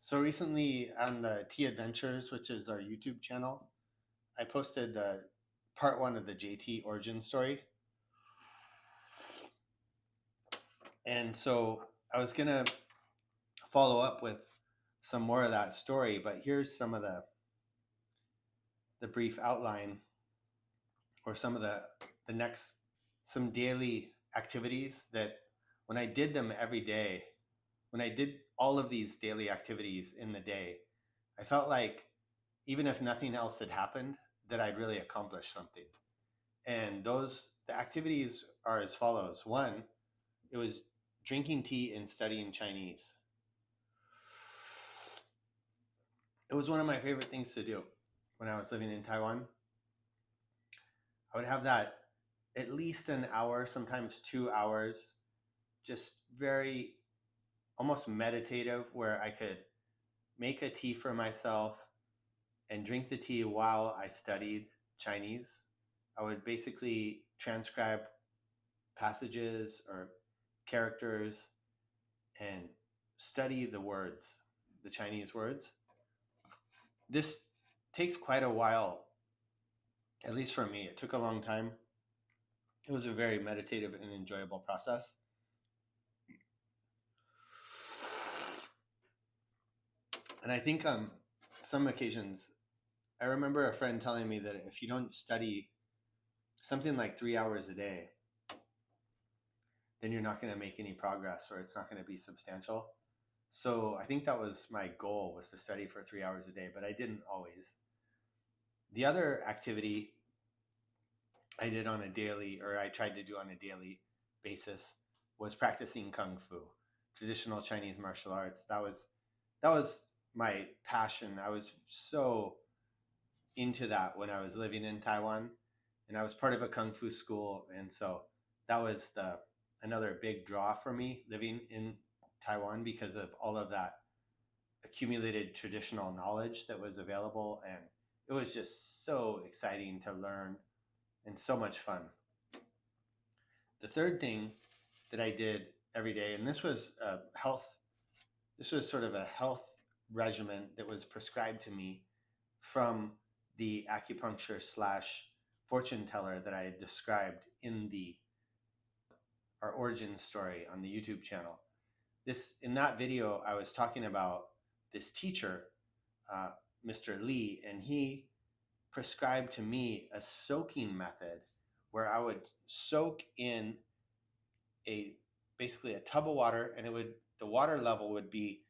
So recently on the Tea Adventures, which is our YouTube channel, I posted the part one of the JT origin story. And so I was going to follow up with some more of that story, but here's some of the brief outline or some of the next some daily activities that when I did them every day, when I did all of these daily activities in the day, I felt like even if nothing else had happened, that I'd really accomplished something. And the activities are as follows. One, it was drinking tea and studying Chinese. It was one of my favorite things to do when I was living in Taiwan. I would have that at least an hour, sometimes 2 hours, just very almost meditative, where I could make a tea for myself and drink the tea while I studied Chinese. I would basically transcribe passages or characters and study the words, the Chinese words. This takes quite a while, at least for me. It took a long time. It was a very meditative and enjoyable process. And I think some occasions, I remember a friend telling me that if you don't study something like 3 hours a day, then you're not going to make any progress or it's not going to be substantial. So I think that was my goal, was to study for 3 hours a day, but I didn't always. The other activity I did on a daily, or I tried to do on a daily basis, was practicing kung fu, traditional Chinese martial arts. That was my passion. I was so into that when I was living in Taiwan, and I was part of a kung fu school, and so that was the another big draw for me living in Taiwan, because of all of that accumulated traditional knowledge that was available, and it was just so exciting to learn and so much fun. The third thing that I did every day, and this was sort of a health regimen that was prescribed to me from the acupuncture slash fortune teller that I had described in the our origin story on the YouTube channel. In that video, I was talking about this teacher, uh, Mr. Lee, and he prescribed to me a soaking method where I would soak in a basically a tub of water, and the water level would be